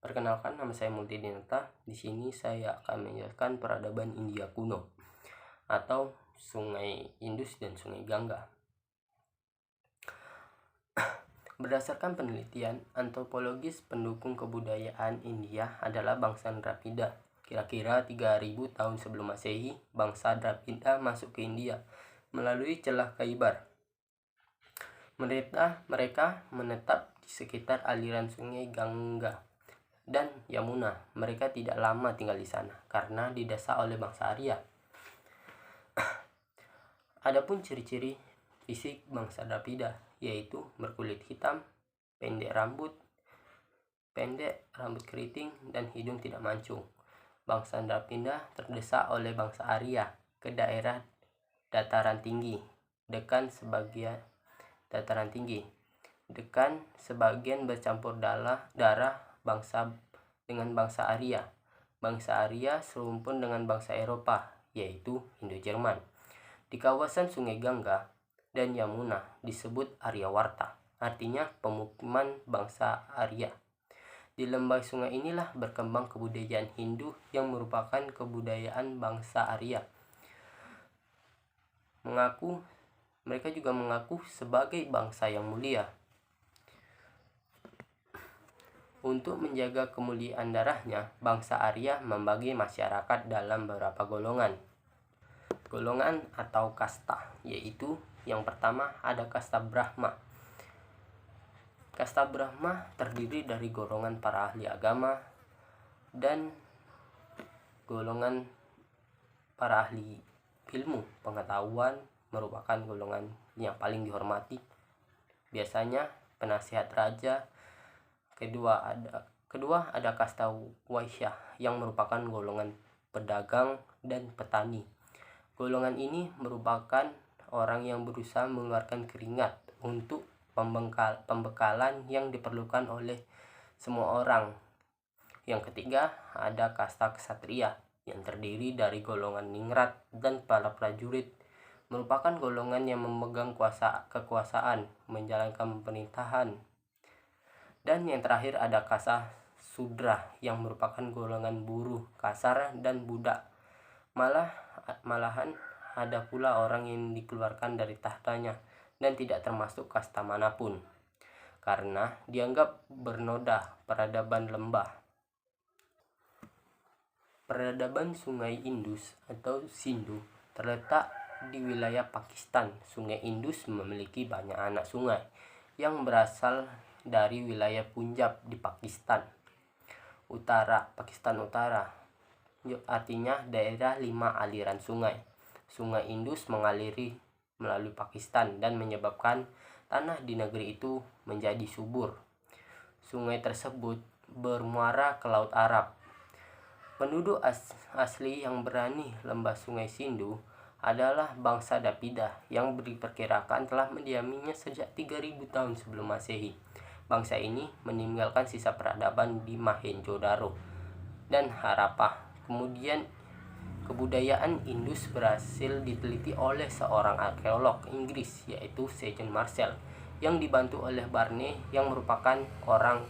Perkenalkan, nama saya Multidinata. Di sini saya akan menjelaskan peradaban India kuno atau Sungai Indus dan Sungai Gangga. Berdasarkan penelitian antropologis, pendukung kebudayaan India adalah bangsa Drapida. Kira-kira 3000 tahun sebelum Masehi, bangsa Drapida masuk ke India melalui celah Khyber. Mereka menetap di sekitar aliran Sungai Gangga dan Yamuna. Mereka tidak lama tinggal di sana karena didesa oleh bangsa Arya. Adapun ciri-ciri fisik bangsa Drapida yaitu berkulit hitam, pendek rambut keriting, dan hidung tidak mancung. Bangsa Drapida terdesak oleh bangsa Arya ke daerah dataran tinggi. Dekan sebagian bercampur darah bangsa Arya. Bangsa Arya serumpun dengan bangsa Eropa, yaitu Indo-Jerman. Di kawasan Sungai Gangga dan Yamuna disebut Aryawarta, artinya pemukiman bangsa Arya. Di lembah sungai inilah berkembang kebudayaan Hindu yang merupakan kebudayaan bangsa Arya. Mereka juga mengaku sebagai bangsa yang mulia. Untuk menjaga kemuliaan darahnya, bangsa Arya membagi masyarakat dalam beberapa golongan atau kasta, yaitu yang pertama ada kasta Brahma. Kasta Brahma terdiri dari golongan para ahli agama dan golongan para ahli ilmu pengetahuan, merupakan golongan yang paling dihormati. Biasanya penasihat raja. Kedua ada kasta Waisya yang merupakan golongan pedagang dan petani. Golongan ini merupakan orang yang berusaha mengeluarkan keringat untuk pembekalan yang diperlukan oleh semua orang. Yang ketiga ada kasta Ksatria yang terdiri dari golongan ningrat dan para prajurit, merupakan golongan yang memegang kekuasaan, menjalankan pemerintahan. Dan yang terakhir ada kasta Sudra yang merupakan golongan buruh, kasar, dan budak. Malahan ada pula orang yang dikeluarkan dari tahtanya dan tidak termasuk kasta manapun karena dianggap bernoda peradaban lembah. Peradaban Sungai Indus atau Sindhu terletak di wilayah Pakistan. Sungai Indus memiliki banyak anak sungai yang berasal dari wilayah Punjab di Pakistan Utara, artinya daerah 5 aliran sungai. Sungai Indus mengaliri melalui Pakistan dan menyebabkan tanah di negeri itu menjadi subur. Sungai tersebut bermuara ke Laut Arab. Penduduk asli yang berani lembah Sungai Sindhu adalah bangsa Drapida yang diperkirakan telah mendiaminya sejak 3000 tahun sebelum Masehi. Bangsa ini meninggalkan sisa peradaban di Mohenjo-daro dan Harappa. Kemudian kebudayaan Indus berhasil diteliti oleh seorang arkeolog Inggris, yaitu Sir John Marshall, yang dibantu oleh Barney yang merupakan orang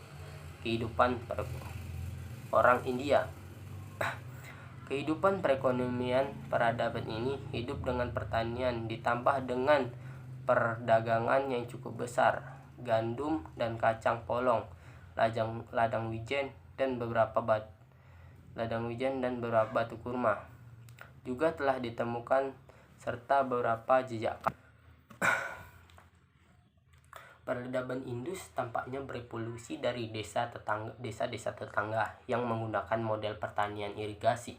India. Kehidupan perekonomian peradaban ini hidup dengan pertanian ditambah dengan perdagangan yang cukup besar, gandum dan kacang polong, ladang wijen dan beberapa batu kurma juga telah ditemukan, serta beberapa jejak. Peradaban Indus tampaknya berevolusi dari desa-desa tetangga yang menggunakan model pertanian irigasi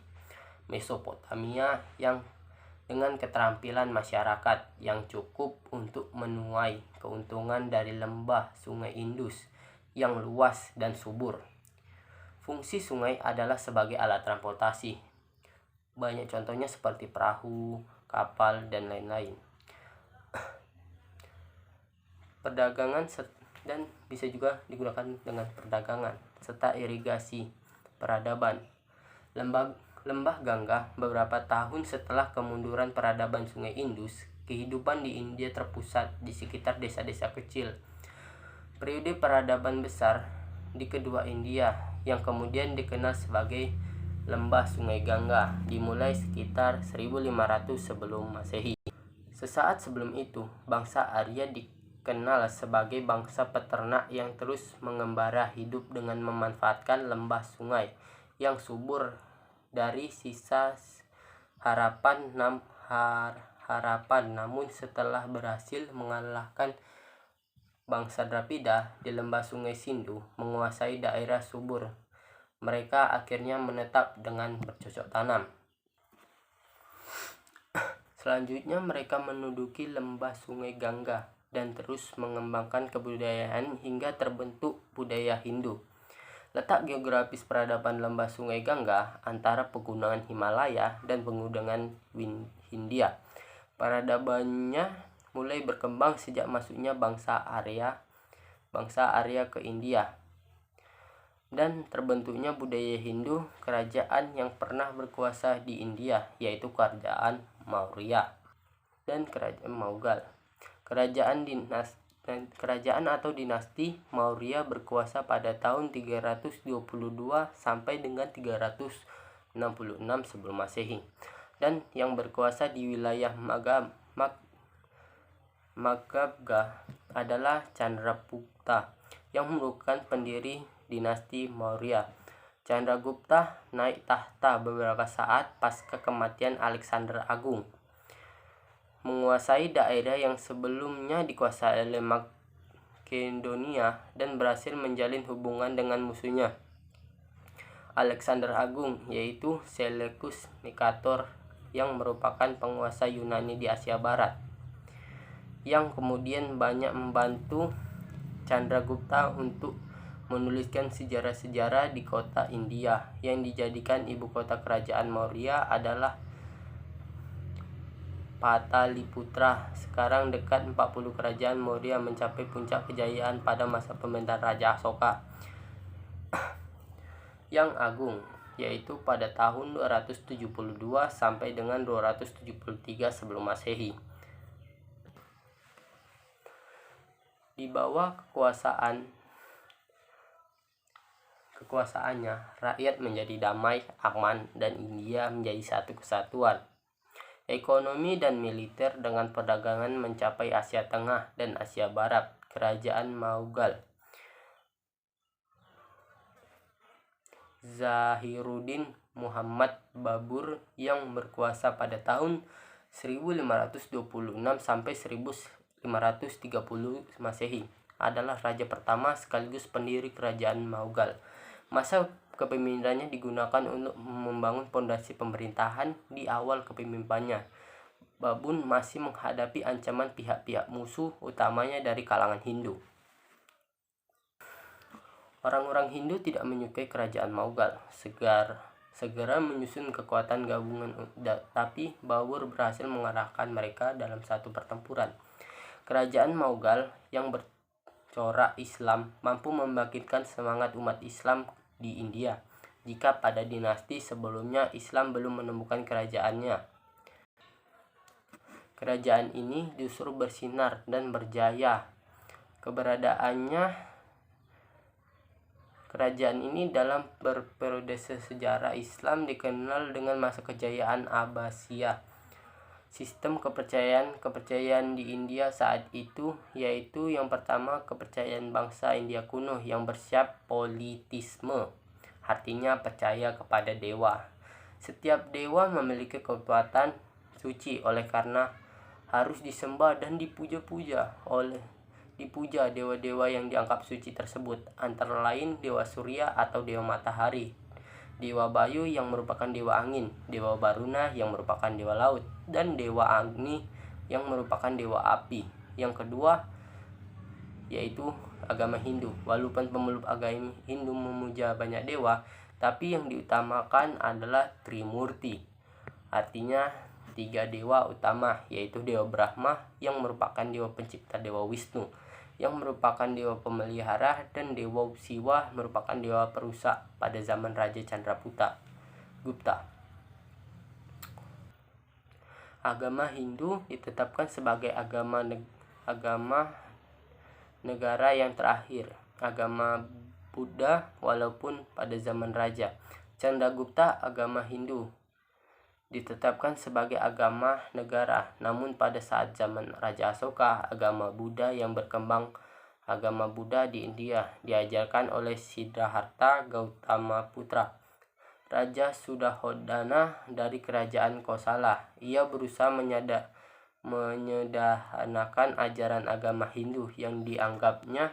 Mesopotamia yang dengan keterampilan masyarakat yang cukup untuk menuai keuntungan dari lembah Sungai Indus yang luas dan subur. Fungsi sungai adalah sebagai alat transportasi. Banyak contohnya seperti perahu, kapal, dan lain-lain. Perdagangan dan bisa juga digunakan dengan perdagangan serta irigasi peradaban. Lembah Gangga beberapa tahun setelah kemunduran peradaban Sungai Indus, kehidupan di India terpusat di sekitar desa-desa kecil. Periode peradaban besar di kedua India, yang kemudian dikenal sebagai Lembah Sungai Gangga, dimulai sekitar 1500 sebelum Masehi. Sesaat sebelum itu, bangsa Arya dikenal sebagai bangsa peternak yang terus mengembara hidup dengan memanfaatkan lembah sungai yang subur dari sisa harapan. Namun setelah berhasil mengalahkan bangsa Drapida di lembah Sungai Sindhu menguasai daerah subur, mereka akhirnya menetap dengan bercocok tanam. Selanjutnya mereka menduduki lembah Sungai Gangga dan terus mengembangkan kebudayaan hingga terbentuk budaya Hindu. Letak geografis peradaban lembah Sungai Gangga antara pegunungan Himalaya dan pegunungan Hindia. Peradabannya mulai berkembang sejak masuknya bangsa Arya ke India dan terbentuknya budaya Hindu. Kerajaan yang pernah berkuasa di India yaitu Kerajaan Maurya dan Kerajaan Mughal. Kerajaan atau dinasti Maurya berkuasa pada tahun 322 sampai dengan 366 sebelum Masehi, dan yang berkuasa di wilayah Magadha adalah Chandragupta yang merupakan pendiri dinasti Maurya. Chandragupta naik tahta beberapa saat pasca kematian Alexander Agung, menguasai daerah yang sebelumnya dikuasai oleh Makedonia dan berhasil menjalin hubungan dengan musuhnya Alexander Agung, yaitu Seleucus Nicator, yang merupakan penguasa Yunani di Asia Barat, yang kemudian banyak membantu Chandragupta untuk menuliskan sejarah-sejarah di kota India yang dijadikan ibu kota kerajaan Maurya adalah Pataliputra. Sekarang dekat 40 kerajaan Maurya mencapai puncak kejayaan pada masa pemerintahan Raja Asoka yang agung, yaitu pada tahun 272 sampai dengan 273 sebelum Masehi. Di bawah kekuasaannya, rakyat menjadi damai, aman, dan India menjadi satu kesatuan. Ekonomi dan militer dengan perdagangan mencapai Asia Tengah dan Asia Barat. Kerajaan Mughal Zahiruddin Muhammad Babur yang berkuasa pada tahun 1526 sampai 1530 Masehi adalah raja pertama sekaligus pendiri kerajaan Mughal. Masa kepemimpinannya digunakan untuk membangun fondasi pemerintahan. Di awal kepemimpinannya, Babur masih menghadapi ancaman pihak-pihak musuh, utamanya dari kalangan Hindu. Orang-orang Hindu tidak menyukai kerajaan Mughal, segera menyusun kekuatan gabungan, tapi Babur berhasil mengarahkan mereka dalam satu pertempuran. Kerajaan Mughal yang bercorak Islam mampu membangkitkan semangat umat Islam di India, jika pada dinasti sebelumnya Islam belum menemukan kerajaannya. Kerajaan ini justru bersinar dan berjaya. Kerajaan ini dalam periode sejarah Islam dikenal dengan masa kejayaan Abbasiyah. Sistem kepercayaan di India saat itu yaitu yang pertama, kepercayaan bangsa India kuno yang bersifat politisme, artinya percaya kepada dewa. Setiap dewa memiliki kekuatan suci, oleh karena harus disembah dan dipuja dewa-dewa yang dianggap suci tersebut, antara lain Dewa Surya atau Dewa Matahari, Dewa Bayu yang merupakan dewa angin, Dewa Baruna yang merupakan dewa laut, dan Dewa Agni yang merupakan dewa api. Yang kedua yaitu agama Hindu. Walaupun pemeluk agama Hindu memuja banyak dewa, tapi yang diutamakan adalah Trimurti, artinya 3 dewa utama, yaitu Dewa Brahma yang merupakan dewa pencipta, Dewa Wisnu yang merupakan dewa pemelihara, dan Dewa Siwa merupakan dewa perusak pada zaman Raja Chandragupta. Agama Hindu ditetapkan sebagai agama negara yang terakhir. Agama Buddha walaupun pada zaman raja Chandragupta agama Hindu ditetapkan sebagai agama negara. Namun pada saat zaman Raja Asoka, agama Buddha yang berkembang. Agama Buddha di India diajarkan oleh Siddhartha Gautama Putra, Raja Suddhodana dari kerajaan Kosala. Ia berusaha menyederhanakan ajaran agama Hindu yang dianggapnya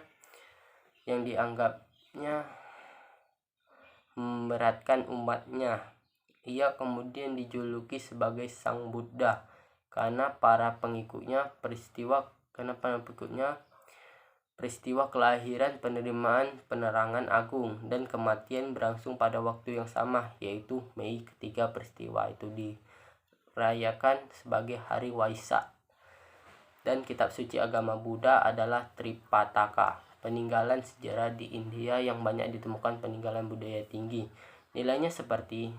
memberatkan umatnya. Ia kemudian dijuluki sebagai Sang Buddha karena para pengikutnya peristiwa kelahiran, penerimaan penerangan agung, dan kematian berlangsung pada waktu yang sama, yaitu Mei ketiga. Peristiwa itu dirayakan sebagai Hari Waisak. Dan kitab suci agama Buddha adalah Tripataka, peninggalan sejarah di India yang banyak ditemukan peninggalan budaya tinggi. Nilainya seperti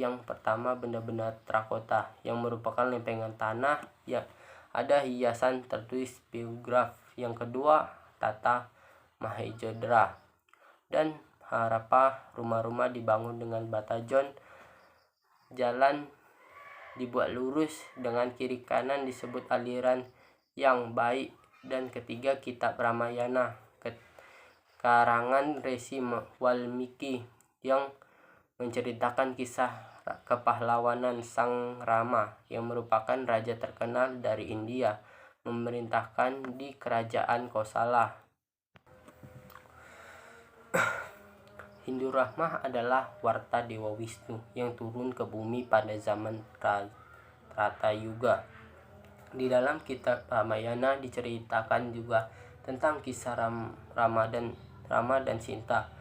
yang pertama benda-benda terakota yang merupakan lempengan tanah yang ada hiasan tertulis biograf. Yang kedua Tata Mahejodra dan Harappa, rumah-rumah dibangun dengan bata jon, jalan dibuat lurus dengan kiri kanan disebut aliran yang baik. Dan ketiga kitab Ramayana, karangan Resi Walmiki yang menceritakan kisah kepahlawanan Sang Rama yang merupakan raja terkenal dari India, memerintahkan di kerajaan Kosala. Hindu Rahma adalah warta Dewa Wisnu yang turun ke bumi pada zaman Trata Yuga. Di dalam kitab Ramayana diceritakan juga tentang kisah Rama dan Sinta,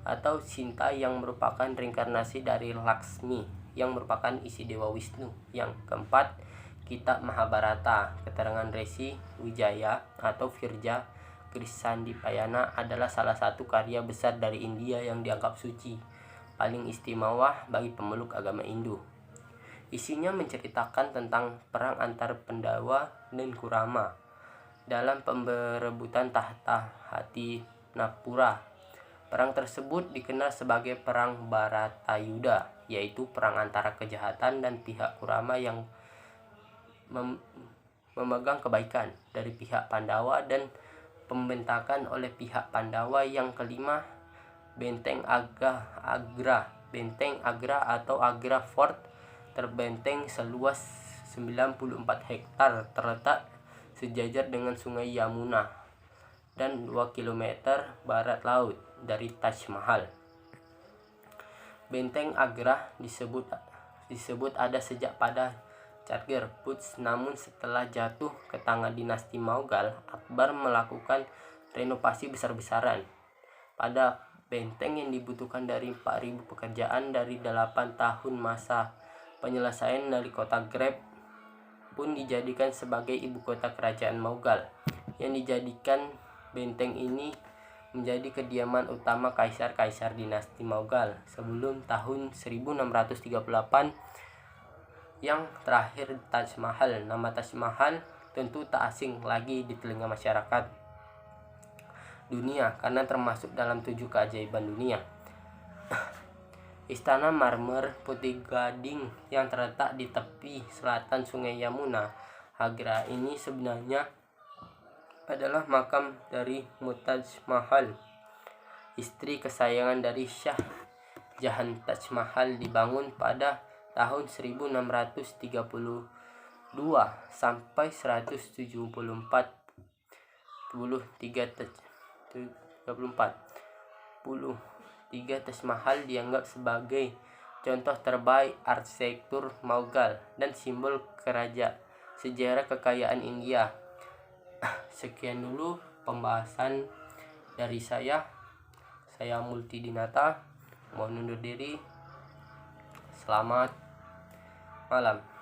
atau Sinta yang merupakan reinkarnasi dari Laksmi yang merupakan isi Dewa Wisnu. Yang keempat, kitab Mahabharata, keterangan Resi Wijaya atau Virja Krisandipayana adalah salah satu karya besar dari India yang dianggap suci, paling istimewa bagi pemeluk agama Hindu. Isinya menceritakan tentang perang antar Pandawa dan Kurama dalam pemberebutan tahta Hastinapura. Perang tersebut dikenal sebagai Perang Bharatayuda, yaitu perang antara kejahatan dan pihak Kurama yang memegang kebaikan dari pihak Pandawa dan pembentakan oleh pihak Pandawa. Yang kelima, Benteng Agra. Benteng Agra atau Agra Fort terbenteng seluas 94 hektar, terletak sejajar dengan Sungai Yamuna dan 2 km barat laut dari Taj Mahal. Benteng Agra disebut ada sejak pada Chhatar Puj, namun setelah jatuh ke tangan dinasti Mughal, Akbar melakukan renovasi besar-besaran. Pada benteng yang dibutuhkan dari 4.000 pekerjaan dari 8 tahun masa penyelesaian dari kota Greb pun dijadikan sebagai ibu kota kerajaan Mughal, yang dijadikan benteng ini menjadi kediaman utama kaisar-kaisar dinasti Mughal sebelum tahun 1638. Yang terakhir, Taj Mahal. Nama Taj Mahal tentu tak asing lagi di telinga masyarakat dunia karena termasuk dalam 7 keajaiban dunia. Istana marmer putih gading yang terletak di tepi selatan Sungai Yamuna, Agra ini sebenarnya adalah makam dari Mumtaz Mahal, istri kesayangan dari Shah Jahan. Taj Mahal dibangun pada tahun 1632 sampai 174. 33 Taj Mahal dianggap sebagai contoh terbaik arsitektur Mughal dan simbol sejarah kekayaan India. Sekian dulu pembahasan dari saya Multidinata, mohon undur diri. Selamat malam.